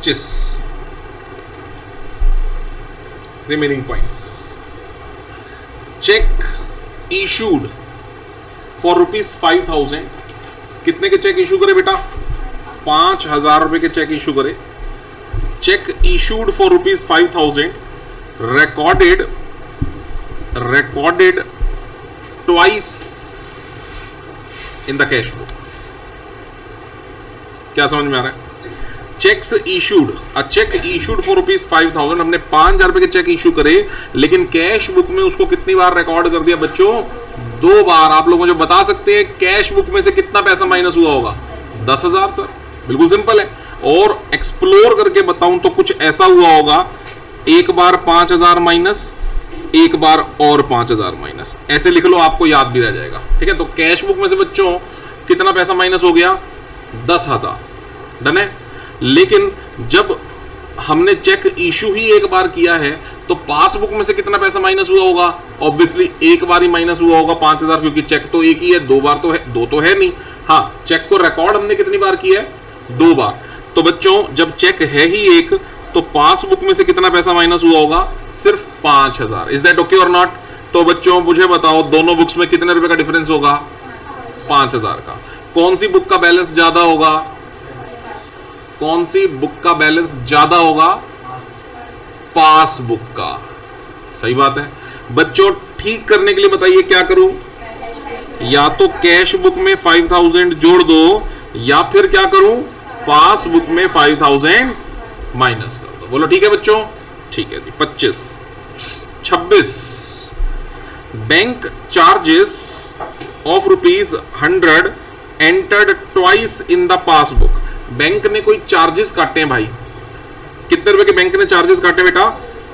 25 remaining points. Check issued for ₹5,000। कितने के check issue करे बेटा? 5,000 रुपए के चेक इशू करे। Check issued for ₹5,000 recorded twice in the cash book। क्या समझ में आ रहा है? Cheques issued, a cheque issued for ₹5,000, हमने 5,000 रुपए के चेक इशू करे, लेकिन कैश बुक में उसको कितनी बार रिकॉर्ड कर दिया बच्चों? 2 बार। आप लोग मुझे बता सकते हैं कैश बुक में से कितना पैसा माइनस हुआ होगा? 10,000 सर, बिल्कुल सिंपल है। और एक्सप्लोर करके बताऊं तो कुछ ऐसा हुआ होगा, एक बार 5,000 माइनस, एक बार और 5,000 माइनस, ऐसे लिख लो, आपको याद भी रह जाएगा। ठीक है, तो कैश बुक में से बच्चों कितना पैसा माइनस हो गया? 10,000। डन है। लेकिन जब हमने चेक इशू ही एक बार किया है तो पासबुक में से कितना पैसा माइनस हुआ होगा? ऑब्वियसली एक बार ही माइनस हुआ होगा 5,000, क्योंकि चेक तो एक ही है, 2 बार तो है, 2 तो है नहीं। हाँ, चेक को रिकॉर्ड हमने कितनी बार किया है? 2 बार। तो बच्चों जब चेक है ही एक, तो पासबुक में से कितना पैसा माइनस हुआ होगा? सिर्फ 5,000। इज दैट ओके और नॉट? तो बच्चों मुझे बताओ, दोनों बुक्स में कितने रुपए का डिफरेंस होगा? 5,000 का। कौन सी बुक का बैलेंस ज्यादा होगा? कौन सी बुक का बैलेंस ज्यादा होगा? पासबुक का। सही बात है बच्चों। ठीक करने के लिए बताइए क्या करूं? या तो कैश बुक में 5,000 जोड़ दो, या फिर क्या करूं? पासबुक में 5,000 माइनस कर दो। बोलो ठीक है बच्चों? ठीक है जी। 25। 26 bank charges of ₹100 entered twice in the passbook. Bank ने कोई चार्जेस काटे हैं भाई। कितने रुपए के बैंक ने चार्जेस काटे बेटा?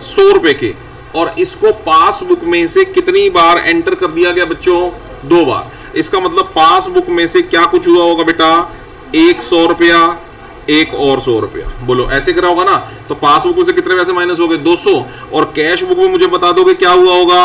100 रुपए के। और इसको पासबुक में से कितनी बार एंटर कर दिया गया बच्चों? 2 बार। इसका मतलब पासबुक में से क्या कुछ हुआ होगा बेटा? एक 100 रुपया, एक और 100 रुपया। बोलो ऐसे करा होगा ना? तो पासबुक में से कितने पैसे माइनस हो गए? 200। और कैश बुक में मुझे बता दोगे क्या हुआ होगा?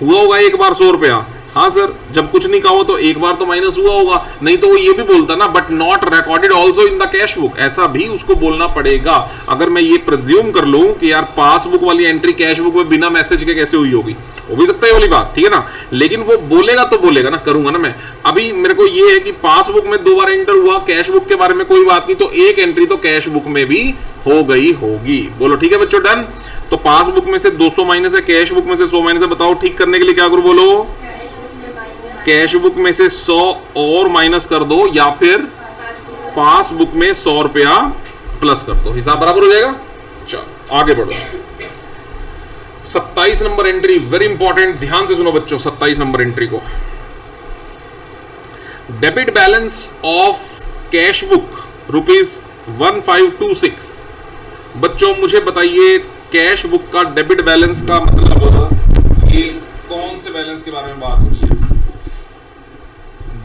हुआ होगा एक बार 100 रुपया। हाँ सर, जब कुछ नहीं कहा हो तो एक बार तो माइनस हुआ होगा, नहीं तो वो ये भी बोलता ना, but not recorded also in the cash book, ऐसा भी उसको बोलना पड़ेगा। अगर मैं ये प्रिज्यूम कर लूं कि यार पासबुक वाली एंट्री कैश बुक में बिना मैसेज के कैसे हुई होगी, हो भी सकता है वाली बात, ठीक है ना। लेकिन वो बोलेगा तो बोलेगा ना, करूंगा ना मैं। अभी मेरे को ये है कि पासबुक में 2 बार एंटर हुआ, कैश बुक के बारे में कोई बात नहीं, तो एक एंट्री तो कैश बुक में भी हो गई होगी। बोलो ठीक है बच्चों, डन। तो पासबुक में से 200 माइनस है, कैश बुक में से 100 माइनस है। बताओ ठीक करने के लिए क्या करूं? बोलो कैश बुक में से 100 और माइनस कर दो, या फिर पासबुक में 100 रुपया प्लस कर दो, हिसाब बराबर हो जाएगा। चलो आगे बढ़ो। 27 नंबर एंट्री वेरी इंपॉर्टेंट, ध्यान से सुनो बच्चों 27 नंबर एंट्री को। Debit balance of cash book ₹1526। बच्चों मुझे बताइए कैश बुक का डेबिट बैलेंस का मतलब ये कौन से बैलेंस के बारे में बात हो रही है?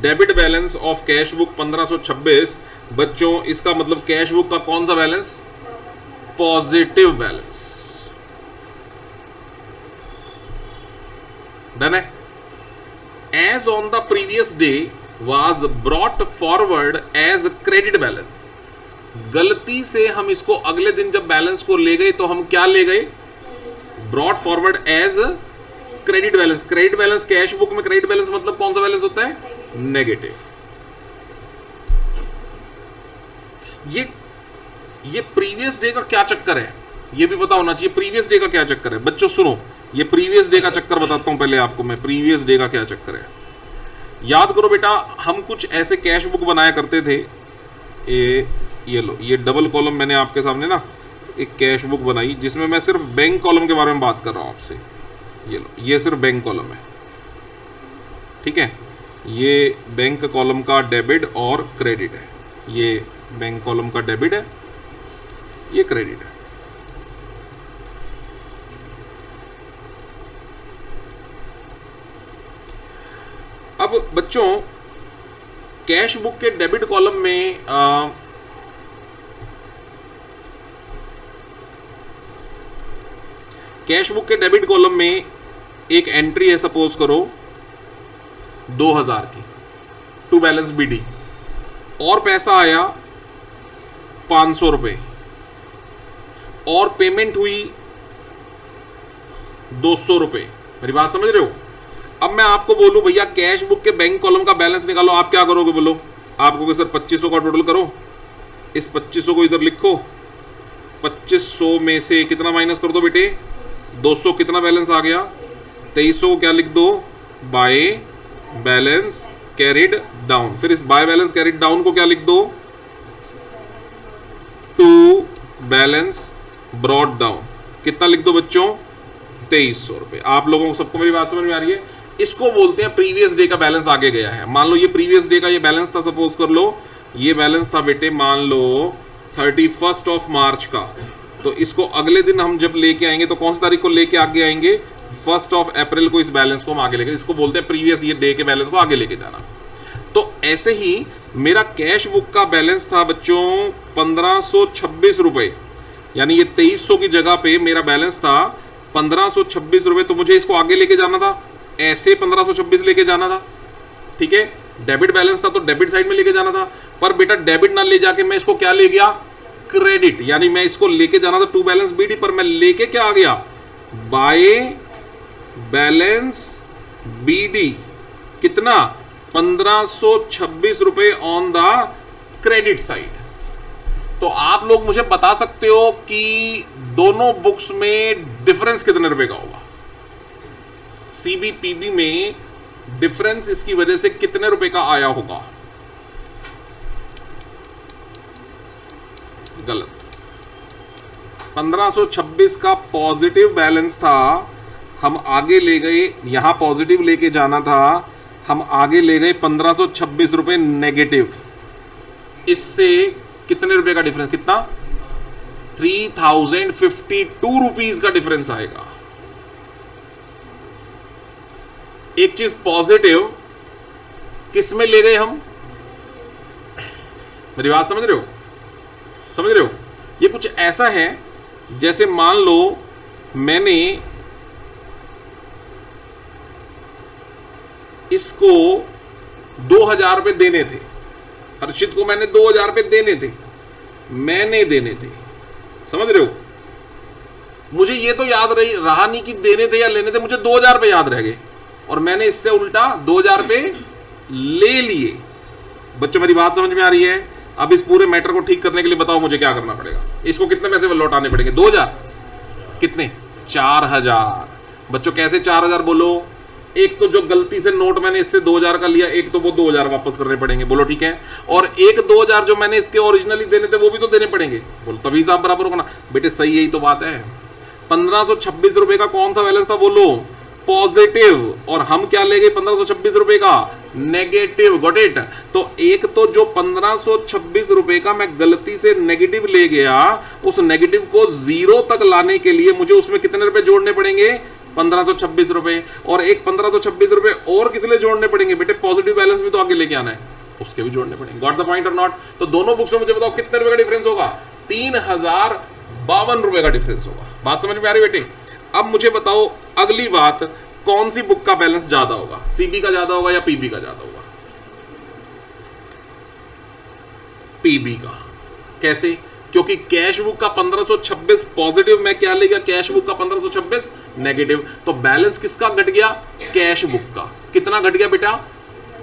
Debit balance of cash book 1526। बच्चों इसका मतलब कैश बुक का कौन सा बैलेंस? Positive balance. डन है। As on the previous day was brought forward as credit balance. गलती से हम इसको अगले दिन जब बैलेंस को ले गए तो हम क्या ले गए? Brought forward as credit balance. Credit balance cash book में क्रेडिट बैलेंस मतलब कौन सा बैलेंस होता है? नेगेटिव। ये प्रीवियस डे का क्या चक्कर है ये भी पता होना चाहिए। प्रीवियस डे का क्या चक्कर है बच्चों? सुनो, ये प्रीवियस डे का चक्कर बताता हूं पहले आपको मैं। प्रीवियस डे का क्या चक्कर है याद करो बेटा। हम कुछ ऐसे कैश बुक बनाया करते थे। ये लो, ये डबल कॉलम मैंने आपके सामने ना एक कैश बुक बनाई जिसमें मैं सिर्फ बैंक कॉलम के बारे में बात कर रहा हूं आपसे। ये लो, ये सिर्फ बैंक कॉलम है, ठीक है। ये बैंक कॉलम का डेबिट और क्रेडिट है। ये बैंक कॉलम का डेबिट है, ये क्रेडिट है। अब बच्चों कैश बुक के डेबिट कॉलम में कैश बुक के डेबिट कॉलम में एक एंट्री है, सपोज करो 2000 की, टू बैलेंस बीडी, और पैसा आया 500 रुपए और पेमेंट हुई 200 रुपए। मेरी बात समझ रहे हो? अब मैं आपको बोलूं भैया कैश बुक के बैंक कॉलम का बैलेंस निकालो, आप क्या करोगे? बोलो। आपको कि सर 2500 का टोटल करो, इस 2500 को इधर लिखो, 2500 में से कितना माइनस कर दो बेटे? 200। कितना बैलेंस आ गया? 2300 को क्या लिख दो? By balance carried down. फिर इस बाय बैलेंस कैरिड डाउन को क्या लिख दो? To balance brought down. कितना लिख दो बच्चों? 2300 रुपए। आप लोगों को सबको मेरी बात समझ में आ रही है? इसको बोलते हैं प्रीवियस डे का बैलेंस आगे गया है। मान लो ये प्रीवियस डे का ये बैलेंस था, सपोज कर लो ये बैलेंस था बेटे, मान लो 31 ऑफ मार्च का। तो इसको अगले दिन हम जब लेके आएंगे तो कौन सी तारीख को लेके आगे आएंगे? 1 ऑफ अप्रैल को इस बैलेंस को हम आगे लेके, इसको बोलते हैं प्रीवियस ये डे के बैलेंस को आगे लेके जाना। तो ऐसे ही मेरा कैश बुक का बैलेंस था बच्चों 1526 रुपए, यानी ये 2300 की जगह पे मेरा बैलेंस था 1526 रुपए। तो मुझे इसको आगे लेके जाना था, ऐसे 1526 लेके जाना था, ठीक है। डेबिट बैलेंस था तो डेबिट साइड में लेके जाना था, पर बेटा डेबिट ना ले जाके मैं इसको क्या ले गया? क्रेडिट। यानी मैं इसको लेके जाना था टू बैलेंस बीडी, पर मैं लेके क्या आ गया? By balance BD. कितना? 1526 रुपए ऑन द क्रेडिट साइड। तो आप लोग मुझे बता सकते हो कि दोनों बुक्स में डिफरेंस कितने रुपए का होगा? सीबीपीबी में डिफरेंस इसकी वजह से कितने रुपए का आया होगा? गलत। 1526 का पॉजिटिव बैलेंस था, हम आगे ले गए, यहां पॉजिटिव लेके जाना था, हम आगे ले गए 1526 रुपए नेगेटिव। इससे कितने रुपए का डिफरेंस? कितना? 3052 रुपीज का डिफरेंस आएगा। एक चीज पॉजिटिव किस में ले गए हम? मेरी बात समझ रहे हो? समझ रहे हो? ये कुछ ऐसा है जैसे मान लो मैंने इसको 2000 रुपए देने थे, हर्षित को मैंने 2000 रुपए देने थे, मैंने देने थे, समझ रहे हो? मुझे ये तो याद रहा नहीं कि देने थे या लेने थे, मुझे 2000 रुपए याद रह गए और मैंने इससे उल्टा 2000 रुपए ले लिए। बच्चों मेरी बात समझ में आ रही है? अब इस पूरे मैटर को ठीक करने के लिए बताओ मुझे क्या करना पड़ेगा? इसको कितने पैसे लौटाने पड़ेंगे? 2000। कितने? 4000। बच्चों कैसे 4000? बोलो। एक तो जो गलती से नोट मैंने इससे 2000 का लिया, एक तो वो 2000 वापस करने पड़ेंगे। बोलो ठीक है। और एक 2000 जो मैंने इसके ओरिजिनली देने थे वो भी तो देने पड़ेंगे। बोलो तभी हिसाब बराबर होगा ना बेटे? सही, यही तो बात है। 1526 रुपए का कौन सा बैलेंस था? बोलो पॉजिटिव। और हम क्या ले गए? 1526 रुपए का नेगेटिव। Got it? तो एक तो जो 1526 रुपए का मैं गलती से नेगेटिव ले गया, उस नेगेटिव को जीरो तक लाने के लिए मुझे उसमें कितने रुपए जोड़ने पड़ेंगे? 1526 रुपए। और एक 1526 रुपए और किस लिए जोड़ने पड़ेंगे? बेटे पॉजिटिव बैलेंस भी तो आगे लेके आना है, उसके भी जोड़ने पड़ेंगे। Got the point or not? तो दोनों बुक्स में मुझे बताओ कितने रुपए का डिफरेंस होगा? 3052 रुपए का डिफरेंस होगा। बात समझ में आ रही बेटे? अब मुझे बताओ अगली बात, कौन सी बुक का बैलेंस ज्यादा होगा? सीबी का ज्यादा होगा या पीबी का ज्यादा होगा? पीबी का। कैसे? क्योंकि कैश बुक का 1526 पॉजिटिव, मैं क्या ले गया? कैश बुक का 1526 नेगेटिव। तो बैलेंस किसका घट गया? कैश बुक का। कितना घट गया बेटा?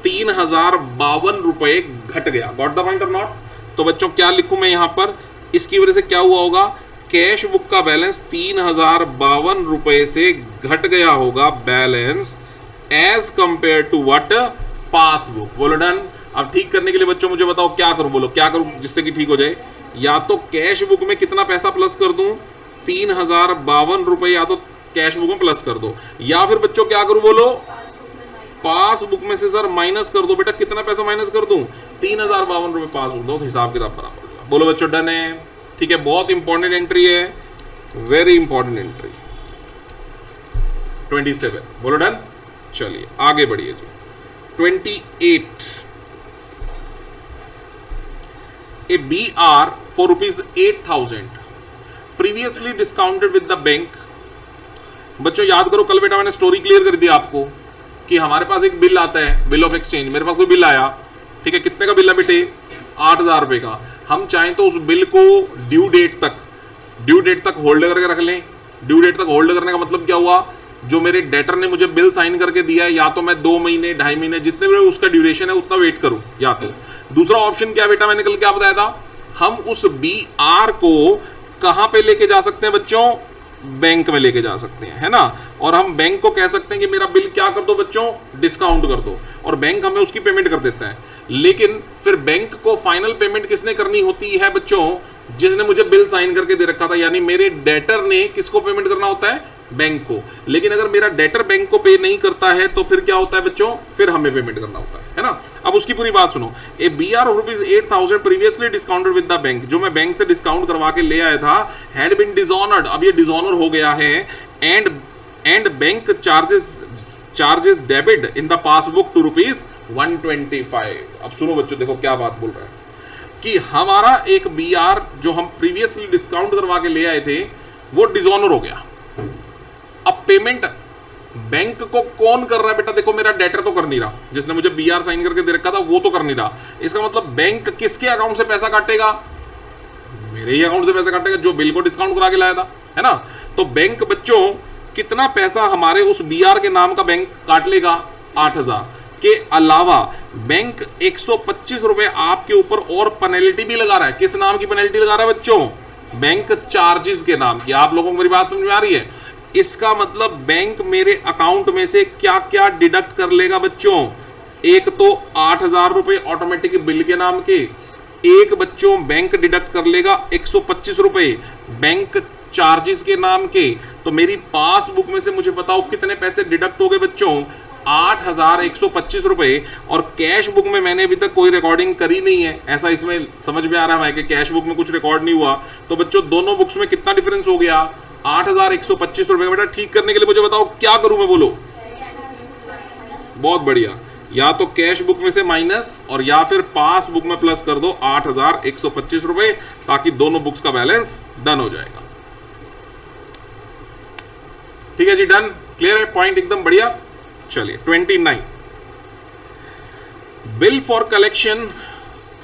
3052 रुपए घट गया। Got the point or not? तो बच्चों क्या लिखूं मैं यहां पर? इसकी वजह से क्या हुआ होगा? कैश बुक का बैलेंस 3052 रुपए से घट गया होगा balance, as compared to what? Passbook. बोलो डन? अब ठीक करने के लिए बच्चों मुझे बताओ क्या करूं? बोलो क्या करूं जिससे कि ठीक हो जाए? या तो कैश बुक में कितना पैसा प्लस कर दूं? 3052 रुपए या तो कैश बुक में प्लस कर दो, या फिर बच्चों क्या करूं? बोलो पासबुक में से सर माइनस कर दो। बेटा कितना पैसा माइनस कर दूं? 3052 रुपए पासबुक दो, हिसाब किताब बराबर होगा। बोलो बच्चों डन है? ठीक है, बहुत इंपॉर्टेंट एंट्री है, वेरी इंपॉर्टेंट एंट्री 27। बोलो डन? चलिए आगे बढ़िए जी। 28 ए BR for ₹8,000 previously discounted with the bank. बच्चों याद करो, कल बेटा मैंने स्टोरी क्लियर कर दी आपको कि हमारे पास एक बिल आता है, बिल ऑफ एक्सचेंज। मेरे पास कोई बिल आया, ठीक है, कितने का बिल है बेटे? 8000 रुपए का। हम चाहें तो उस बिल को ड्यू डेट तक होल्ड करके रख लें। ड्यू डेट तक होल्ड करने का मतलब क्या हुआ, जो मेरे डेटर ने मुझे बिल साइन करके दिया है, या तो मैं 2 महीने 2.5 महीने जितने भी उसका ड्यूरेशन है उतना वेट करूं, या तो दूसरा ऑप्शन क्या बेटा, मैंने कल क्या बताया था, हम उस BR को कहां पे लेके जा सकते हैं बच्चों, बैंक में लेके जा सकते हैं, है ना। और हम बैंक को कह सकते हैं कि मेरा बिल क्या कर दो बच्चों, डिस्काउंट कर दो, और बैंक हमें उसकी पेमेंट कर देता है। लेकिन फिर बैंक को फाइनल पेमेंट किसने करनी होती है बच्चों, जिसने मुझे बिल साइन करके दे रखा था, यानी मेरे डेटर ने किसको पेमेंट करना होता है, बैंक को। लेकिन अगर मेरा डेटर बैंक को पे नहीं करता है तो फिर क्या होता है बच्चों, फिर हमें पेमेंट करना होता है ना। अब उसकी पूरी बात सुनो। ए BR of ₹8,000 previously discounted with the bank, जो मैं बैंक से डिस्काउंट करवा के ले आया था, हैड बीन डिसऑनर्ड, अब ये डिसऑनर हो गया है, and bank charges debit in the passbook to ₹125। अब सुनो बच्चों, देखो क्या बात बोल रहा है कि हमारा एक BR जो हम प्रीवियसली डिस्काउंट करवा के ले आए थे वो डिसऑनर हो गया। अब पेमेंट बैंक को कौन कर रहा है बेटा, देखो मेरा डेटर तो कर नहीं रहा, जिसने मुझे BR साइन करके दे रखा था वो तो कर नहीं रहा। इसका मतलब बैंक किसके अकाउंट से पैसा काटेगा, मेरे ही अकाउंट से पैसा काटेगा, जो बिल को डिस्काउंट करा के लाया था, है ना। तो बैंक बच्चों कितना पैसा हमारे उस BR के नाम का बैंक काट लेगा, 8,000 के अलावा बैंक 125 रुपए आपके ऊपर और पेनल्टी भी लगा रहा है। किस नाम की पेनल्टी लगा रहा है बच्चों, बैंक चार्जेस के नाम की। आप लोगों को मेरी बात समझ में आ रही है। इसका मतलब बैंक मेरे अकाउंट में से क्या क्या डिडक्ट कर लेगा बच्चों, एक तो 8,000 रुपए ऑटोमेटिक बिल के नाम के, एक बच्चों बैंक डिडक्ट कर लेगा 125 रुपए बैंक चार्जेस के नाम के। तो मेरी पासबुक में से मुझे बताओ कितने पैसे डिडक्ट हो गए बच्चों, 8,125 रुपए। और कैश बुक में मैंने अभी तक कोई रिकॉर्डिंग करी नहीं है, ऐसा इसमें समझ में आ रहा है कि कैश बुक में कुछ रिकॉर्ड नहीं हुआ। तो बच्चों दोनों बुक्स में कितना डिफरेंस हो गया, 8,125 रुपए। बेटा ठीक करने के लिए मुझे बताओ क्या करूं मैं, बोलो। बहुत बढ़िया, या तो कैश बुक में से माइनस और या फिर पास बुक में प्लस कर दो 8,125 रुपए, ताकि दोनों बुक्स का बैलेंस डन हो जाएगा। ठीक है जी, डन, क्लियर है, पॉइंट एकदम बढ़िया। चलिए 29, bill for collection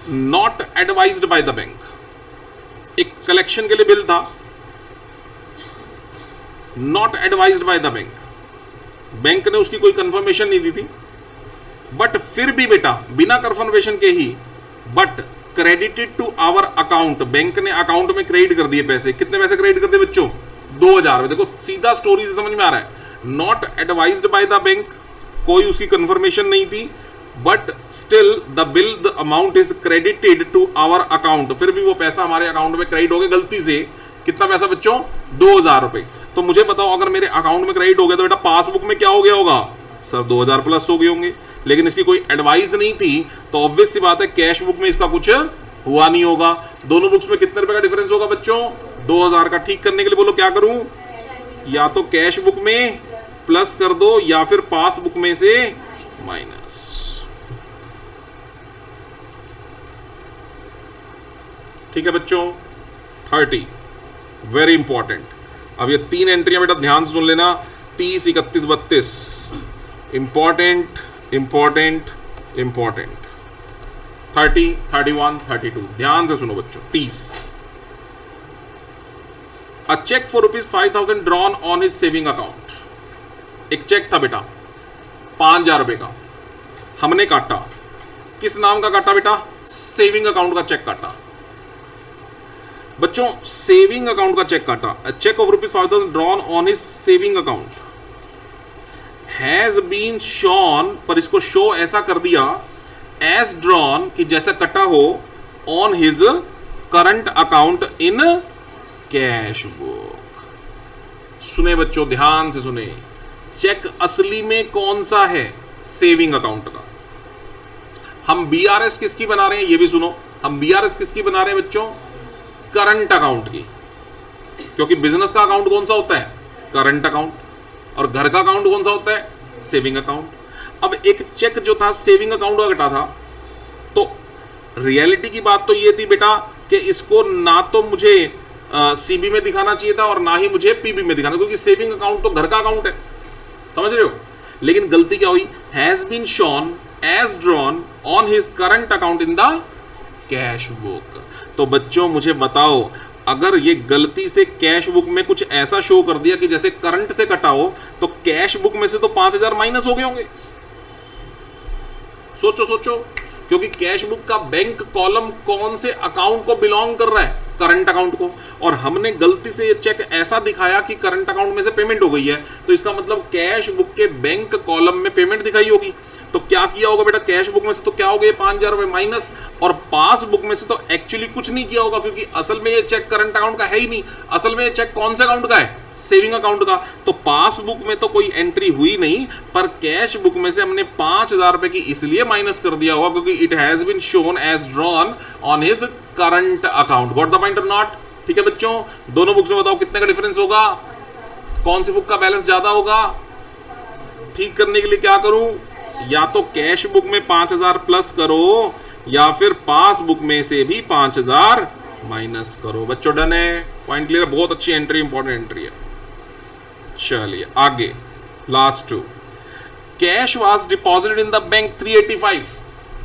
not advised by the bank. एक कलेक्शन के लिए बिल था, not advised by the bank, bank ने उसकी कोई कंफर्मेशन नहीं दी थी, बट फिर भी बेटा बिना कंफर्मेशन के ही, but credited to our account, bank ने अकाउंट में क्रेडिट कर दिए पैसे। कितने पैसे क्रेडिट कर दिए बच्चों, 2,000। देखो सीधा स्टोरी से समझ में आ रहा है। Not advised by the bank, कोई उसकी कंफर्मेशन नहीं थी, but still the bill the amount is credited to our account, फिर भी वो पैसा हमारे अकाउंट में क्रेडिट हो गया गलती से। कितना पैसा बच्चों, 2,000 रुपए। तो मुझे बताओ अगर मेरे अकाउंट में क्रेडिट हो गया तो बेटा पासबुक में क्या हो गया होगा, सर 2,000 प्लस हो गए होंगे। लेकिन इसकी कोई एडवाइस नहीं थी, तो ऑब्वियस सी बात है कैश बुक में इसका कुछ हुआ नहीं होगा। दोनों बुक्स में कितने रुपए का डिफरेंस होगा बच्चों, 2,000 का। ठीक करने के लिए बोलो क्या करूं, या तो कैश बुक में प्लस कर दो या फिर पास बुक में से माइनस। ठीक है बच्चों, 30 वेरी इंपॉर्टेंट। अब ये 3 एंट्रियां बेटा ध्यान से सुन लेना, 30, 31, 32, इंपॉर्टेंट इंपॉर्टेंट इंपॉर्टेंट। 30, 31, 32 ध्यान से सुनो बच्चों। 30, a cheque for ₹5,000 drawn on his saving account. एक चेक था बेटा 5,000 रुपए का, हमने काटा, किस नाम का काटा बेटा, सेविंग अकाउंट का चेक काटा बच्चों, सेविंग अकाउंट का चेक काटा। A cheque of ₹5,000 drawn on his saving account has been shown, पर इसको शो ऐसा कर दिया एज ड्रॉन कि जैसा कटा हो, on his current account in cash book. सुने बच्चों ध्यान से सुने, चेक असली में कौन सा है, सेविंग अकाउंट का। हम BRS किसकी बना रहे हैं ये भी सुनो, हम BRS किसकी बना रहे हैं बच्चों, करंट अकाउंट की, क्योंकि बिजनेस का अकाउंट कौन सा होता है, करंट अकाउंट, और घर का अकाउंट कौन सा होता है, सेविंग अकाउंट। अब एक चेक जो था सेविंग अकाउंट का कटा था, तो रियलिटी की बात तो ये थी बेटा कि इसको ना तो मुझे CB में दिखाना चाहिए था और ना ही मुझे PB में दिखाना, क्योंकि सेविंग अकाउंट तो घर का अकाउंट है, समझ रहे हो। लेकिन गलती क्या हुई, has been shown as drawn on his current account in the cash book. तो बच्चों मुझे बताओ, अगर ये गलती से कैश बुक में कुछ ऐसा शो कर दिया कि जैसे करंट से कटा हो, तो कैश बुक में से तो 5,000 माइनस हो गए होंगे। सोचो सोचो, क्योंकि कैश बुक का बैंक कॉलम कौन से अकाउंट को बिलोंग कर रहा है? करंट अकाउंट को। और हमने गलती से ये चेक ऐसा दिखाया कि करंट अकाउंट में से पेमेंट हो गई है, तो इसका मतलब कैश बुक के बैंक कॉलम में पेमेंट दिखाई होगी। तो क्या किया होगा बेटा, कैश बुक में से तो क्या हो गया 5,000 रुपए माइनस, और पास बुक में से तो एक्चुअली कुछ नहीं किया होगा, क्योंकि असल में ये चेक करंट अकाउंट का है ही नहीं। असल में ये चेक कौन से अकाउंट का है? सेविंग अकाउंट का। तो पास बुक में तो कोई एंट्री हुई नहीं, पर कैश बुक में से हमने 5,000 रुपए की इसलिए माइनस कर दिया होगा क्योंकि it has been shown as drawn on his current account. Got the point or not? ठीक है बच्चों, दोनों बुक्स में बताओ कितने का डिफरेंस होगा, कौन सी बुक का बैलेंस ज्यादा होगा? ठीक करने के लिए क्या करूं, या तो कैश बुक में 5,000 प्लस करो, या फिर पास बुक में से भी 5,000 माइनस करो। बच्चों डन है? Point clear? बहुत अच्छी एंट्री, इंपॉर्टेंट एंट्री है। चलिए आगे, last two. Cash was deposited in the bank 385।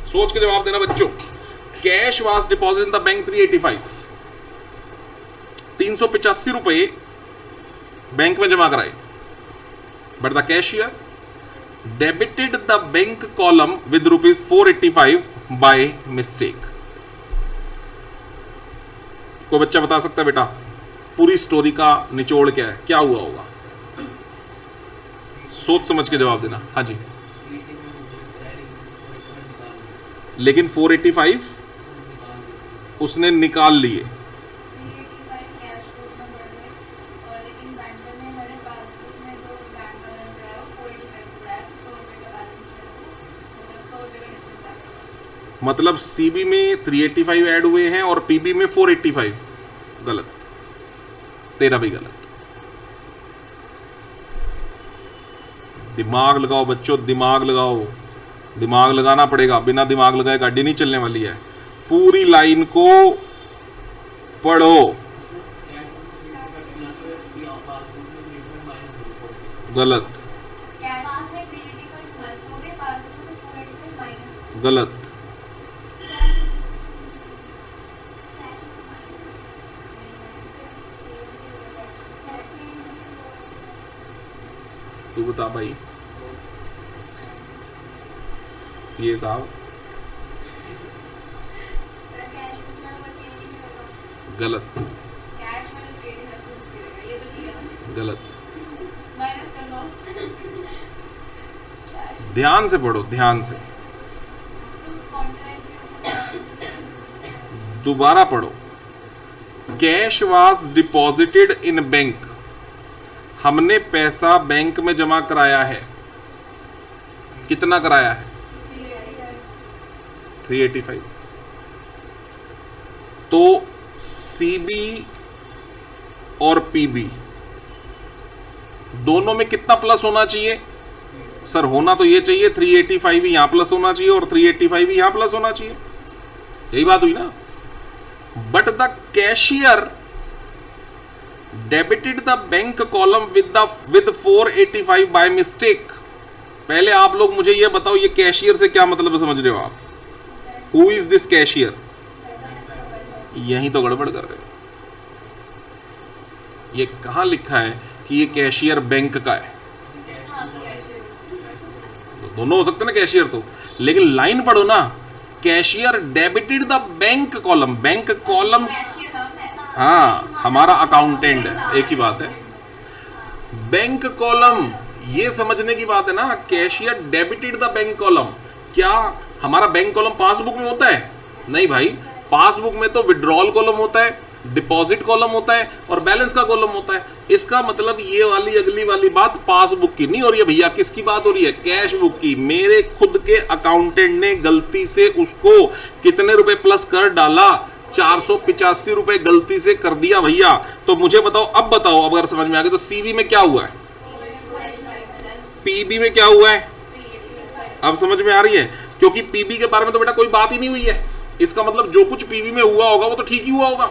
सोच के जवाब देना बच्चों। Cash was deposited in the bank 385, 385 रुपए बैंक में जमा कराए, but the cashier debited the bank column with rupees 485 by mistake. कोई बच्चा बता सकता है बेटा पूरी स्टोरी का निचोड़ क्या है, क्या हुआ होगा? सोच समझ के जवाब देना। हाँ जी, लेकिन 485 उसने निकाल लिए, 385 कैश बुक में बढ़ गए, और लेकिन बैंकर ने मेरे पासबुक में जो बैंक बैलेंस बढ़ाया वो 485 से बढ़ाया, तो 100 रुपये का बैलेंस है, मतलब 100 रुपये का डिफरेंस आ गया। मतलब सीबी में 385 ऐड हुए हैं और पीबी में 485। गलत, तेरा भी गलत। दिमाग लगाओ बच्चों, दिमाग लगाओ, दिमाग लगाना पड़ेगा, बिना दिमाग लगाए गाड़ी नहीं चलने वाली है। पूरी लाइन को पढ़ो। गलत, कैश से 385 प्लस हो गए, पासबुक से 485 माइनस हो गए। गलत, तू बता भाई सीए साहब। सर कैश बुक में कोई चेंज नहीं होगा, गलत, कैश में 385 प्लस रहेगा, ये तो ठीक है, गलत। माइनस कर लो। ध्यान से पढ़ो, ध्यान से, तो कॉन्ट्रैक्ट दोबारा पढ़ो। Cash was deposited in bank, हमने पैसा बैंक में जमा कराया है। कितना कराया है? 385। तो सीबी और पीबी दोनों में कितना प्लस होना चाहिए? सर होना तो ये चाहिए 385 भी यहां प्लस होना चाहिए और 385 भी यहां प्लस होना चाहिए, यही बात हुई ना। But the cashier debited the bank column with 485 by mistake. पहले आप लोग मुझे ये बताओ, ये कैशियर से क्या मतलब समझ रहे हो आप? Who is this cashier? यही तो गड़बड़ कर रहे हो। ये कहां लिखा है कि ये कैशियर बैंक का है? तो दोनों हो सकते ना कैशियर तो, लेकिन लाइन पढ़ो ना, cashier debited the bank column. Bank column cashier हम है, हाँ हमारा अकाउंटेंट है, एक ही बात है। बैंक कॉलम ये समझने की बात है ना, cashier debited the bank column. क्या हमारा बैंक कॉलम पासबुक में होता है? नहीं भाई, पासबुक में तो विड्रॉल कॉलम होता है, डिपॉजिट कॉलम होता है और बैलेंस का कॉलम होता है। इसका मतलब ये वाली अगली वाली बात पासबुक की नहीं हो रही है भैया। किसकी बात हो रही है? कैश बुक की। मेरे खुद के अकाउंटेंट ने गलती से उसको कितने रुपए प्लस कर डाला? 485 रुपए गलती से कर दिया भैया। तो मुझे बताओ, अब बताओ, अगर समझ में आ गया तो सीबी में क्या हुआ है, पीबी में क्या हुआ है? अब समझ में आ रही है? क्योंकि पीबी के बारे में तो बेटा कोई बात ही नहीं हुई है। इसका मतलब जो कुछ पीबी में हुआ होगा वो तो ठीक ही हुआ होगा।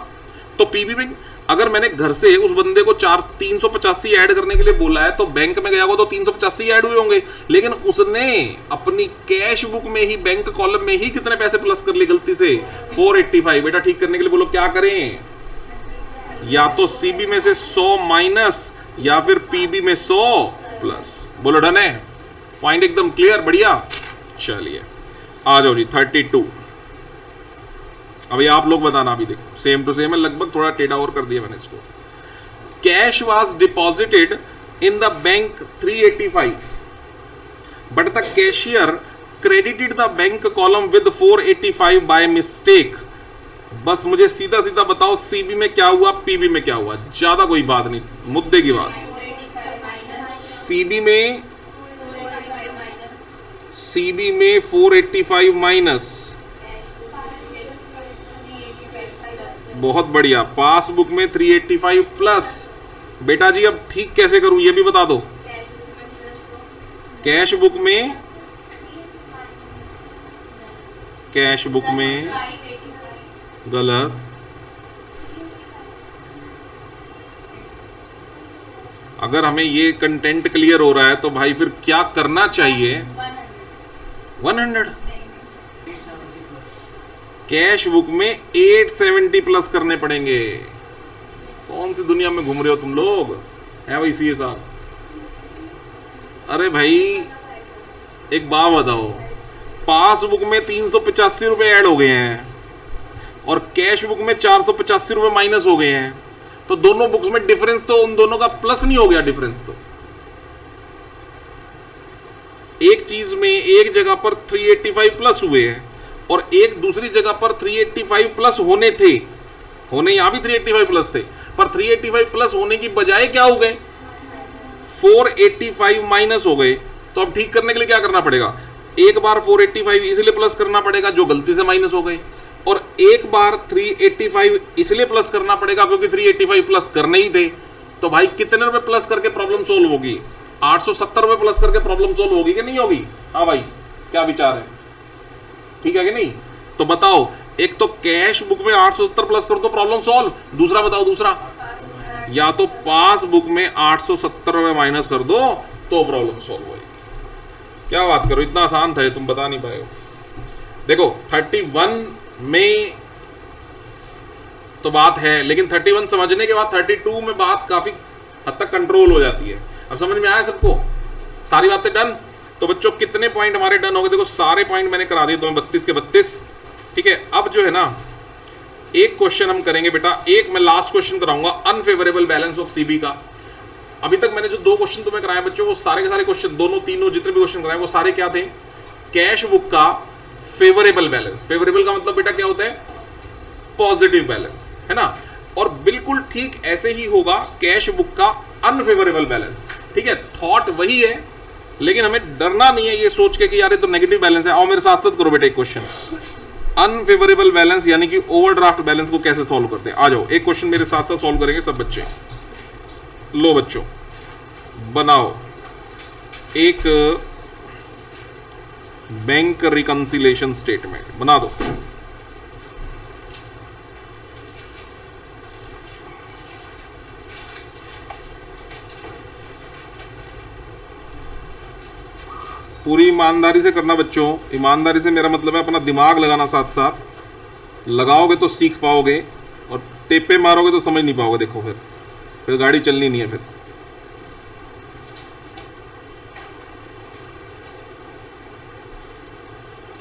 तो पीबी में अगर मैंने घर से उस बंदे को 385 ऐड करने के लिए बोला है तो बैंक में गया होगा तो 385 ऐड हुए होंगे, लेकिन उसने अपनी कैश बुक में ही बैंक कॉलम में ही कितने पैसे प्लस कर लिए गलती से, 485। बेटा ठीक करने के लिए बोलो क्या करें, या तो सीबी में से 100 माइनस या फिर पीबी में 100 प्लस। बोलो डन है, पॉइंट एकदम क्लियर, बढ़िया। चलिए आ जाओ जी 32। अभी आप लोग बताना, अभी देखो सेम टू सेम है लगभग, थोड़ा टेढ़ा और कर दिया मैंने इसको। Cash was deposited in the bank 385 but the cashier credited the bank column with 485 by mistake. बस मुझे सीधा सीधा बताओ सीबी में क्या हुआ, पीबी में क्या हुआ, ज्यादा कोई बात नहीं, मुद्दे की बात। सीबी में 485 माइनस, बहुत बढ़िया। पासबुक में 385 प्लस। बेटा जी अब ठीक कैसे करूं ये भी बता दो। कैश बुक में गलत। अगर हमें ये कंटेंट क्लियर हो रहा है तो भाई फिर क्या करना चाहिए, 100। कैश बुक में 870 प्लस करने पड़ेंगे। कौन सी दुनिया में घूम रहे हो तुम लोग, है भाई सीए साहब। अरे भाई एक बात बताओ, पासबुक में 385 रुपए ऐड हो गए हैं और कैश बुक में 485 रुपए माइनस हो गए हैं, तो दोनों बुक्स में डिफरेंस तो उन दोनों का प्लस नहीं हो गया। डिफरेंस तो एक चीज में एक जगह पर 385 प्लस हुए हैं और एक दूसरी जगह पर 385 प्लस होने थे, होने यहां भी 385 प्लस थे, पर 385 प्लस होने की बजाय क्या हो गए, 485 माइनस हो गए। तो अब ठीक करने के लिए क्या करना पड़ेगा, एक बार 485 इसलिए प्लस करना पड़ेगा जो गलती से माइनस हो गए, और एक बार 385 इसलिए प्लस करना पड़ेगा क्योंकि 385 प्लस करने ही थे। तो भाई कितने रुपए प्लस करके प्रॉब्लम सोल्व होगी, 870 रुपए प्लस करके प्रॉब्लम सोल्व होगी कि नहीं होगी। हाँ भाई क्या विचार है, ठीक है कि नहीं। तो बताओ, एक तो कैश बुक में 870 प्लस कर दो प्रॉब्लम सॉल्व, दूसरा बताओ, दूसरा या तो पास बुक में 870 रुपए माइनस कर दो तो प्रॉब्लम सॉल्व होगी। क्या बात करो, इतना आसान था ये, तुम बता नहीं पाए हो। देखो 31 में तो बात है, लेकिन 31 समझने के बाद 32 में बात काफी हद तक कंट्रोल हो जाती है। अब समझ में आया सबको, सारी बातें डन। तो बच्चों कितने पॉइंट हमारे डन हो गए, देखो सारे पॉइंट मैंने करा दिए तुम्हें 32 के 32, ठीक है। अब जो है ना एक क्वेश्चन हम करेंगे बेटा, एक मैं लास्ट क्वेश्चन कराऊंगा अनफेवरेबल बैलेंस ऑफ सीबी का। अभी तक मैंने जो 2 क्वेश्चन तुम्हें कराए बच्चों, वो सारे के सारे क्वेश्चन, दोनों तीनों जितने भी क्वेश्चन कराए वो सारे क्या थे, कैश बुक का फेवरेबल बैलेंस। फेवरेबल का मतलब बेटा क्या होता है, पॉजिटिव बैलेंस, है ना। और बिल्कुल ठीक ऐसे ही होगा कैश बुक का अनफेवरेबल बैलेंस, ठीक है। थॉट वही है, लेकिन हमें डरना नहीं है ये सोच के कि यार ये तो नेगेटिव बैलेंस है। आओ मेरे साथ साथ करो बेटा एक क्वेश्चन, अनफेवरेबल बैलेंस यानी कि ओवरड्राफ्ट बैलेंस को कैसे सॉल्व करते हैं। आ जाओ एक क्वेश्चन मेरे साथ साथ सॉल्व करेंगे सब बच्चे। लो बच्चों बनाओ एक बैंक रिकंसिलेशन स्टेटमेंट बना दो। पूरी ईमानदारी से करना बच्चों, ईमानदारी से मेरा मतलब है अपना दिमाग लगाना, साथ साथ लगाओगे तो सीख पाओगे और टेपे मारोगे तो समझ नहीं पाओगे। देखो फिर गाड़ी चलनी नहीं है। फिर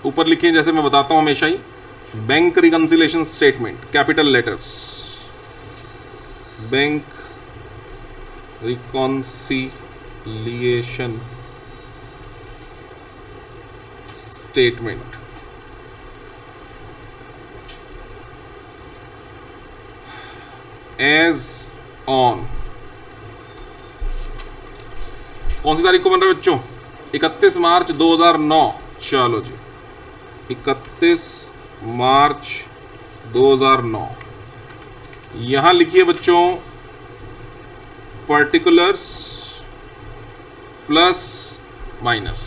ऊपर लिखिए जैसे मैं बताता हूं हमेशा ही, bank reconciliation statement, capital letters, bank reconciliation statement. As on, कौन सी तारीख को बन रहा है बच्चों, 31 मार्च 2009। चलो जी 31 मार्च 2009। यहां लिखिए बच्चों particulars plus minus.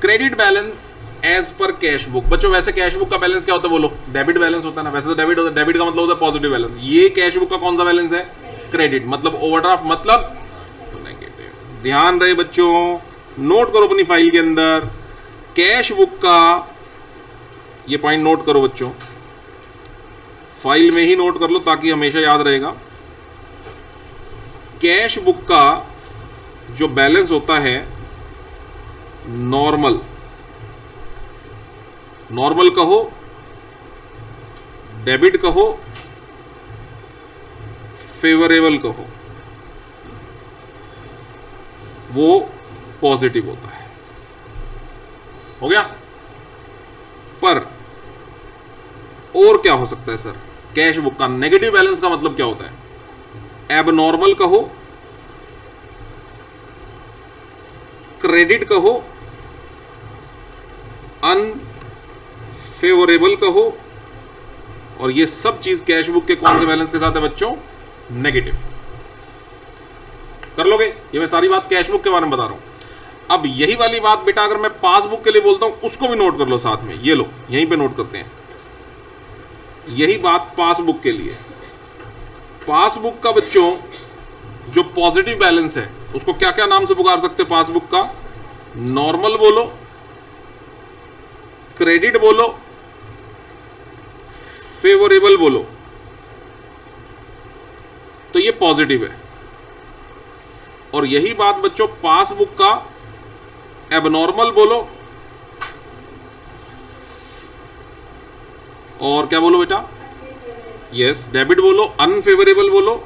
Credit balance as per cash book. बच्चों वैसे कैश बुक का बैलेंस क्या होता है बोलो? डेबिट बैलेंस होता है ना, वैसे तो डेबिट होता है। डेबिट का मतलब होता है पॉजिटिव बैलेंस। ये कैश बुक का कौन सा बैलेंस है? क्रेडिट। मतलब ओवरड्राफ्ट मतलब नेगेटिव। ध्यान रहे बच्चों, नोट करो अपनी फाइल के अंदर, कैश बुक का ये पॉइंट नोट करो बच्चों, फाइल में ही नोट कर लो ताकि हमेशा याद रहेगा। कैश बुक का जो बैलेंस होता है नॉर्मल, नॉर्मल कहो, डेबिट कहो, फेवरेबल कहो, वो पॉजिटिव होता है। हो गया? पर और क्या हो सकता है सर? कैश बुक का नेगेटिव बैलेंस का मतलब क्या होता है? एबनॉर्मल कहो, क्रेडिट कहो, अनफेवरेबल कहो, और ये सब चीज कैश बुक के कौन से बैलेंस के साथ है बच्चों? नेगेटिव। कर लोगे? ये मैं सारी बात कैश बुक के बारे में बता रहा हूं। अब यही वाली बात बेटा अगर मैं पासबुक के लिए बोलता हूं, उसको भी नोट कर लो साथ में। ये लो, यहीं पे नोट करते हैं। यही बात पासबुक के लिए। पासबुक का बच्चों जो पॉजिटिव बैलेंस है उसको क्या क्या नाम से पुकार सकते हैं पासबुक का? नॉर्मल बोलो, क्रेडिट बोलो, फेवरेबल बोलो, तो ये पॉजिटिव है। और यही बात बच्चों पासबुक का एबनॉर्मल बोलो, और क्या बोलो बेटा? यस, डेबिट बोलो, अनफेवरेबल बोलो,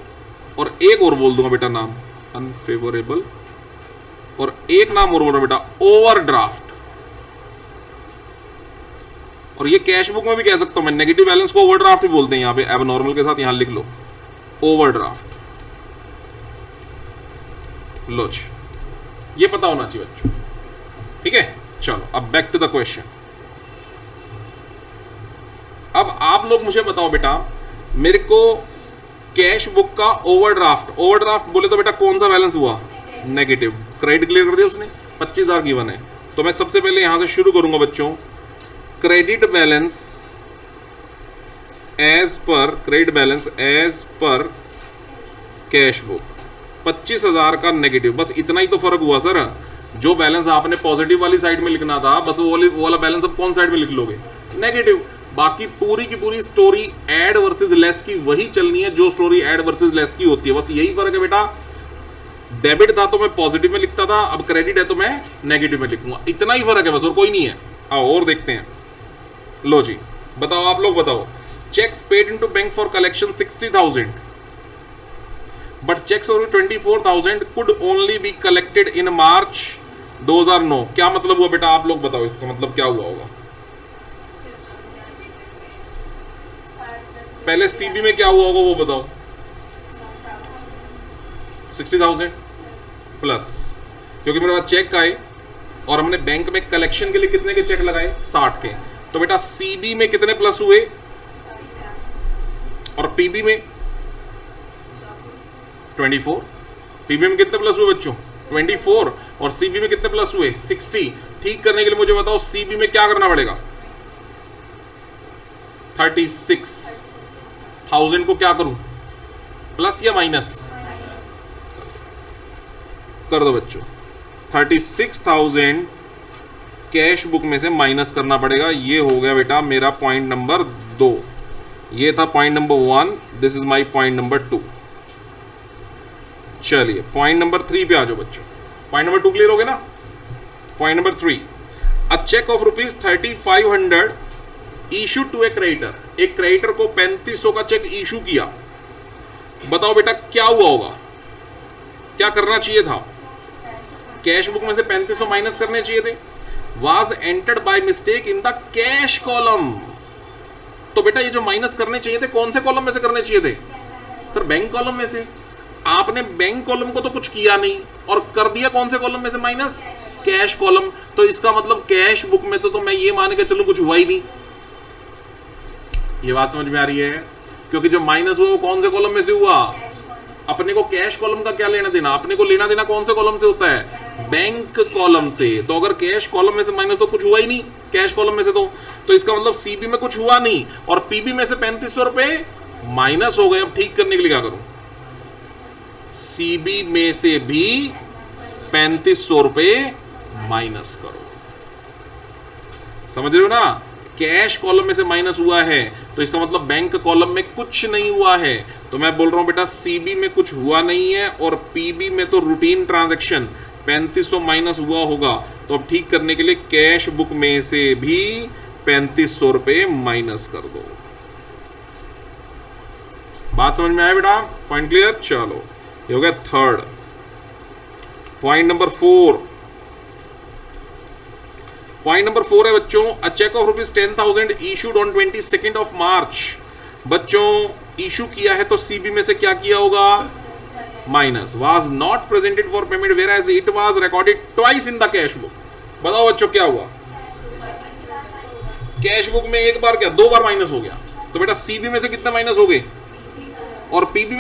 और एक और बोल दूंगा बेटा नाम, अनफेवरेबल, और एक नाम और बोलो बेटा, ओवरड्राफ्ट। और ये कैश बुक में भी कह सकता हूं मैं, नेगेटिव बैलेंस को ओवरड्राफ्ट भी बोलते हैं। यहां पे एबनॉर्मल के साथ यहां लिख लो ओवरड्राफ्ट। लो जी, ये पता होना चाहिए बच्चों। ठीक है, चलो अब बैक टू द क्वेश्चन। अब आप लोग मुझे बताओ बेटा, मेरे को कैश बुक का ओवरड्राफ्ट, ओवरड्राफ्ट बोले तो बेटा कौन सा बैलेंस हुआ? नेगेटिव। क्रेडिट क्लियर कर दिया उसने, 25,000 गिवन है। तो मैं सबसे पहले यहां से शुरू करूंगा बच्चों। Credit balance as per, credit balance as per cash book 25,000 का नेगेटिव। बस इतना ही तो फर्क हुआ सर। जो बैलेंस आपने पॉजिटिव वाली साइड में लिखना था, बस वो वाला बैलेंस अब कौन साइड में लिख लोगे? नेगेटिव। बाकी पूरी की पूरी स्टोरी ऐड वर्सेस लेस की वही चलनी है जो स्टोरी ऐड वर्सेस लेस की होती है। बस यही फर्क है बेटा। डेबिट था तो मैं पॉजिटिव में लिखता था, अब क्रेडिट है तो मैं नेगेटिव में लिखूंगा। इतना ही फर्क है बस, और कोई नहीं है। आओ और देखते हैं। लो जी, बताओ आप लोग बताओ। Cheques paid into bank for collection 60,000 but cheques for 24,000 could only be collected in March 2009। क्या मतलब हुआ बेटा? आप लोग बताओ इसका मतलब क्या हुआ होगा? पहले सीबी में क्या हुआ होगा वो बताओ। 60,000 प्लस, क्योंकि मेरे पास चेक आए और हमने बैंक में कलेक्शन के लिए कितने के चेक लगाए? 60 के। तो बेटा सीबी में कितने प्लस हुए और पीबी में 24। पीबी में कितने प्लस हुए बच्चों? 24। और सीबी में कितने प्लस हुए? 60। ठीक करने के लिए मुझे बताओ सीबी में क्या करना पड़ेगा? 36,000 को क्या करूं, प्लस या माइनस? कर दो बच्चों। 36,000 कैश बुक में से माइनस करना पड़ेगा। ये हो गया बेटा मेरा पॉइंट नंबर 2। ये था point number 1, this is my point number 2। चलिए पॉइंट नंबर 3 पे आ जाओ बच्चों। पॉइंट नंबर 2 क्लियर हो गया ना? Point number 3, a cheque of ₹3500 issue to a creditor. एक क्रेडिटर को 3500 का चेक इशू किया। बताओ बेटा क्या हुआ होगा? क्या करना चाहिए था? कैश बुक में से 3500 माइनस करने चाहिए थे। Was entered by mistake in the cash column. तो बेटा ये जो माइनस करने चाहिए थे कौन से कॉलम में से करने चाहिए थे? सर बैंक कॉलम में से। आपने बैंक कॉलम को तो कुछ किया नहीं और कर दिया कौन से कॉलम में से माइनस? Cash column. तो इसका मतलब कैश बुक में तो मैं ये मान के चलूं कुछ हुआ ही नहीं। ये बात समझ में आ रही है? क्योंकि जो माइनस हुआ वो कौन से कॉलम में से हुआ? अपने को कैश कॉलम का क्या लेना देना? अपने को लेना देना कौन से कॉलम से होता है? बैंक कॉलम से। तो अगर कैश कॉलम में से माइनस तो कुछ हुआ ही नहीं, कैश कॉलम में से तो इसका मतलब सीबी में कुछ हुआ नहीं और पीबी में से 3500 रुपए माइनस हो गए। अब ठीक करने के लिए क्या करूं, सीबी में से भी 3500 रुपए माइनस करो। समझ रहे हो ना, कैश कॉलम में से माइनस हुआ है तो इसका मतलब बैंक कॉलम में कुछ नहीं हुआ है। तो मैं बोल रहा हूं बेटा सीबी में कुछ हुआ नहीं है और पीबी में तो रूटीन ट्रांजैक्शन 3500 माइनस हुआ होगा। तो अब ठीक करने के लिए कैश बुक में से भी 3500 रुपए माइनस कर दो। बात समझ में आया बेटा, पॉइंट क्लियर। चलो ये हो गया third. Point number 4, point number 4 है बच्चों, a cheque of ₹10,000 issued on 22 of March. बच्चों इशू किया है तो सीबी में से क्या किया होगा, minus. Was not presented for payment whereas it was recorded twice in the cash book. बताओ बच्चों क्या हुआ, कैश बुक में एक बार क्या, 2 बार माइनस हो गया। तो बेटा सीबी में से कितने माइनस हो गए और पीबी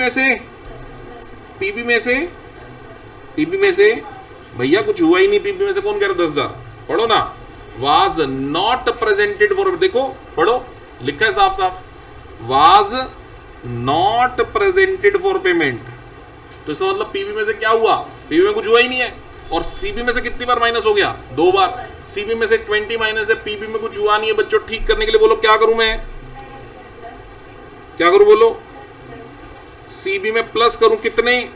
में से भैया कुछ हुआ ही नहीं। पीबी में से कौन कह रहा 10,000, पढ़ो ना। वाज नॉट प्रेजेंटेड फॉर, देखो पढ़ो, लिखा है साफ साफ, was not presented for payment. तो इसका मतलब पीबी में से क्या हुआ, पीबी में कुछ हुआ ही नहीं है। और सीबी में से कितनी बार माइनस हो गया, 2 बार। सीबी में से 20 माइनस है, पीबी में कुछ हुआ नहीं है। बच्चों ठीक करने के लिए बोलो क्या करूं मैं, क्या करूं बोलो, सीबी में प्लस करूं कितने,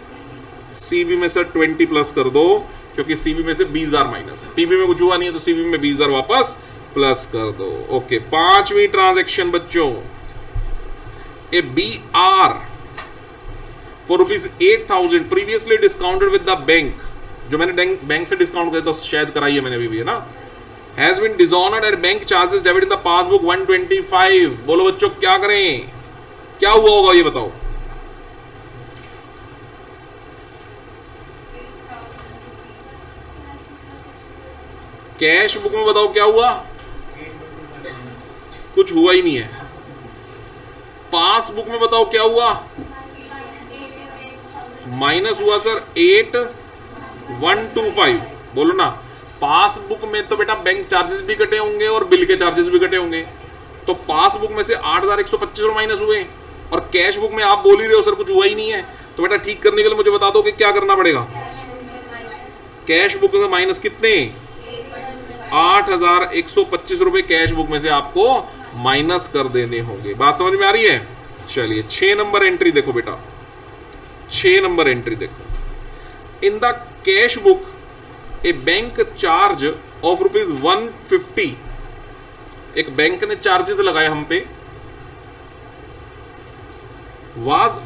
सीबी में से 20 प्लस कर दो क्योंकि सीबी में से 20,000 माइनस है। पीबी में कुछ हुआ नहीं है तो सीबी में 20,000 वापस प्लस कर दो। ओके, 5वीं ट्रांजैक्शन बच्चों, a B R for ₹8,000 previously discounted with the bank. जो मैंने बैंक से डिस्काउंट किया तो शायद कराई है मैंने अभी भी, है ना। Has been dishonoured and bank charges debit in the passbook 125। बोलो बच्चों क्या करें, क्या हुआ होगा ये बताओ। कैश बुक में बताओ क्या हुआ, कुछ हुआ ही नहीं है। पासबुक में बताओ क्या हुआ, माइनस हुआ सर 8,125। बोलो ना, पासबुक में तो बेटा बैंक चार्जेस भी कटे होंगे और बिल के चार्जेस भी कटे होंगे। तो पासबुक में से 8,125 माइनस हुए और कैश बुक में आप बोल ही रहे हो सर कुछ हुआ ही नहीं है। तो बेटा ठीक करने के लिए मुझे बता दो कि क्या करना पड़ेगा। कैश बुक में माइनस कितने, 8,125 रुपए कैश बुक में से आपको माइनस कर देने होंगे। बात समझ में आ रही है। चलिए 6 नंबर एंट्री देखो बेटा, 6 नंबर एंट्री देखो। इन the cash book A bank charge of ₹150। एक बैंक ने चार्जेस लगाए हम पे।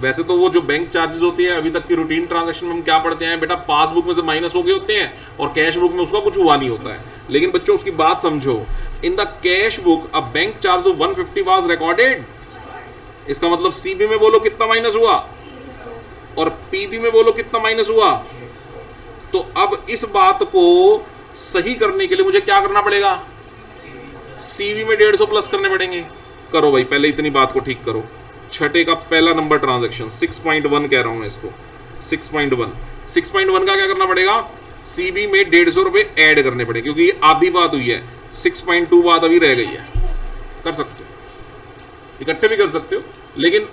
वैसे तो वो जो बैंक चार्जेस होती है अभी तक की रूटीन ट्रांजैक्शन में हम क्या पढ़ते हैं बेटा, पासबुक में से माइनस हो गए होते हैं और कैश बुक में उसका कुछ हुआ नहीं होता है। लेकिन बच्चों उसकी बात समझो, इन the cash book a bank charge of 150 was recorded. इसका मतलब सीबी में बोलो कितना माइनस हुआ और पीबी में बोलो कितना माइनस हुआ। तो अब इस बात को सही करने के लिए मुझे क्या करना पड़ेगा, सीबी में 150 प्लस करने पड़ेंगे। करो भाई, पहले इतनी बात को ठीक करो। छठे का पहला नंबर ट्रांजैक्शन 6.1 कह रहा हूं मैं इसको, 6.1 का क्या करना पड़ेगा, सीबी में 150 रुपए ऐड करने पड़ेंगे क्योंकि ये आधी बात हुई है, 6.2 बात अभी रह गई है। कर सकते हो, इकट्ठे भी कर सकते हो, लेकिन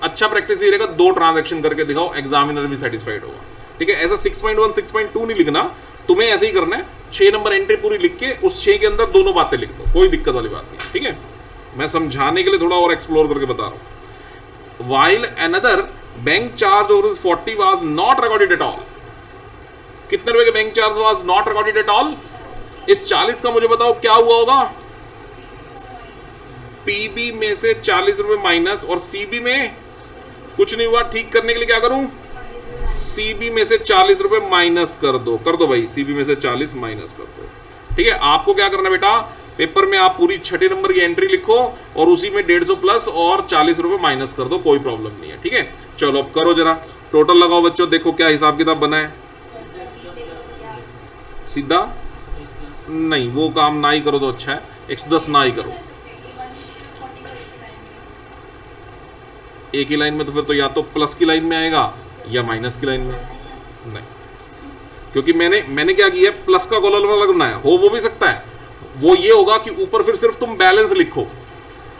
अच्छा प्रैक्टिस ये रहेगा 2 ट्रांजैक्शन करके दिखाओ, एग्जामिनर भी सेटिस्फाइड होगा। ठीक है, ऐसा 6.1 6.2 नहीं लिखना, तुम्हें ऐसे ही करना है। 6 नंबर एंट्री पूरी लिख के उस 6 के अंदर दोनों बातें लिख दो, कोई दिक्कत वाली बात नहीं। ठीक है, मैं समझाने के लिए थोड़ा और एक्सप्लोर करके बता रहा हूं। While another bank charge of 40 was not recorded at all. कितने रुपए के bank charge was not recorded at all. इस 40 का मुझे बताओ क्या हुआ होगा, पीबी में से 40 रुपए माइनस और सीबी में कुछ नहीं हुआ। ठीक करने के लिए क्या करूं, सीबी में से 40 रुपए माइनस कर दो भाई, सीबी में से 40 माइनस कर दो। ठीक है, आपको क्या करना बेटा, पेपर में आप पूरी 6 नंबर की एंट्री लिखो और उसी में 150 प्लस और 40 रुपए माइनस कर दो, कोई प्रॉब्लम नहीं है। ठीक है, चलो अब करो जरा, टोटल लगाओ बच्चों, देखो क्या हिसाब किताब बना है। सीधा नहीं, वो काम ना ही करो तो अच्छा है, 110 ना ही करो। एक ही लाइन में तो फिर तो या तो प्लस की लाइन में आएगा या माइनस की लाइन में। नहीं, क्योंकि मैंने क्या किया, प्लस का कॉलम अलग बनाया हो, वो भी सकता है, वो ये होगा कि ऊपर फिर सिर्फ तुम बैलेंस लिखो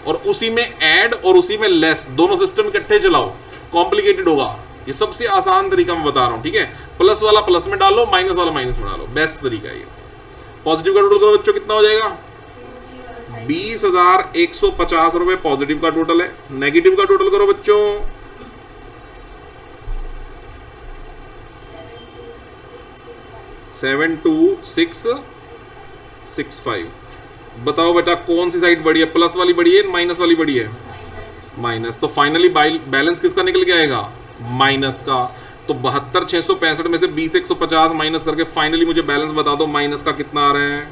और उसी में ऐड और उसी में लेस, दोनों सिस्टम इकट्ठे चलाओ। कॉम्प्लिकेटेड होगा, ये सबसे आसान तरीका मैं बता रहा हूं, ठीक है। प्लस वाला प्लस में डालो, माइनस वाला माइनस में डालो, बेस्ट तरीका है ये। पॉजिटिव का टोटल करो बच्चों, कितना हो जाएगा? 20,150 रुपए पॉजिटिव का टोटल है। नेगेटिव का टोटल करो बच्चों, 72665। बताओ बेटा कौन सी साइड बड़ी है, प्लस वाली बड़ी है माइनस वाली बड़ी है? माइनस। तो फाइनली बैलेंस किसका निकल के आएगा? माइनस का। तो 72,665 में से 20,150 माइनस करके फाइनली मुझे बैलेंस बता दो, माइनस का कितना आ रहा है?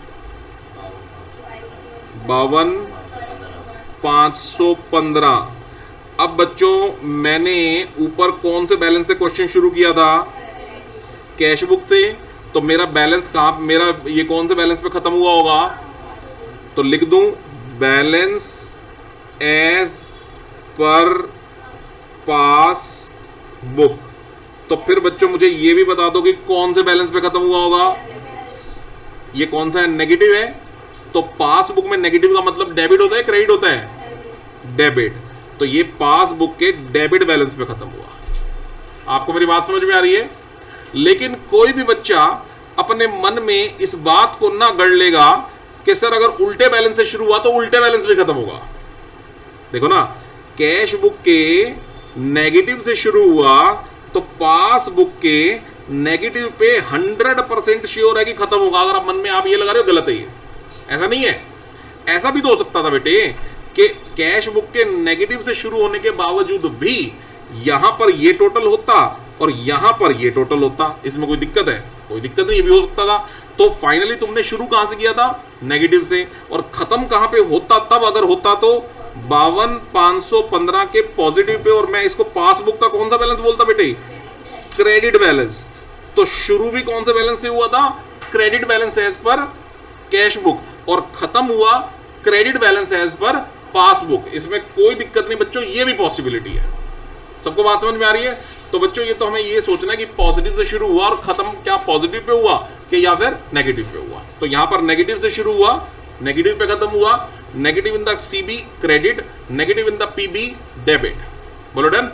52,515। अब बच्चों मैंने ऊपर कौन से बैलेंस से क्वेश्चन शुरू किया था? कैश बुक से। तो मेरा बैलेंस कहाँ, मेरा ये कौन से बैलेंस पे खत्म हुआ होगा? तो लिख दूं बैलेंस एज पर पास बुक। तो फिर बच्चों मुझे ये भी बता दो कि कौन से बैलेंस पे खत्म हुआ होगा? ये कौन सा है? नेगेटिव है। तो पास बुक में नेगेटिव का मतलब डेबिट होता है, क्रेडिट होता है? डेबिट। तो ये पास बुक के डेबिट बैलेंस पे खत्म हुआ। आपको मेरी बात समझ में आ रही है? लेकिन कोई भी बच्चा अपने मन में इस बात को ना गढ़ लेगा कि सर अगर उल्टे बैलेंस से शुरू हुआ तो उल्टे बैलेंस भी खत्म होगा। देखो ना, कैश बुक के नेगेटिव से शुरू हुआ तो पास बुक के नेगेटिव पे 100% श्योर है कि खत्म होगा। अगर आप मन में आप ये लगा रहे हो, गलत है ये, ऐसा नहीं है। ऐसा भी तो हो सकता था बेटे कि कैश बुक के नेगेटिव से शुरू होने के बावजूद भी यहां पर ये टोटल होता और यहां पर ये टोटल होता। इसमें कोई दिक्कत है? कोई दिक्कत नहीं, ये भी हो सकता था। तो फाइनली तुमने शुरू कहां से किया था? नेगेटिव से। और खत्म कहां पे होता? तब अगर होता तो 52,515 के पॉजिटिव पे। और मैं इसको पासबुक का कौन सा बैलेंस बोलता बेटे? Credit balance. तो शुरू भी कौन से बैलेंस से हुआ था? Credit balance as per cash book, और खत्म हुआ credit balance as per passbook. इसमें कोई दिक्कत नहीं बच्चों, ये भी पॉसिबिलिटी है। सबको बात समझ में आ रही है? तो बच्चों ये तो हमें ये सोचना है कि पॉजिटिव से शुरू हुआ और खत्म क्या पॉजिटिव पे हुआ कि या फिर नेगेटिव पे हुआ। तो यहां पर नेगेटिव से शुरू हुआ, नेगेटिव पे खत्म हुआ। Negative in the CB credit, negative in the PB debit. बोलो डन।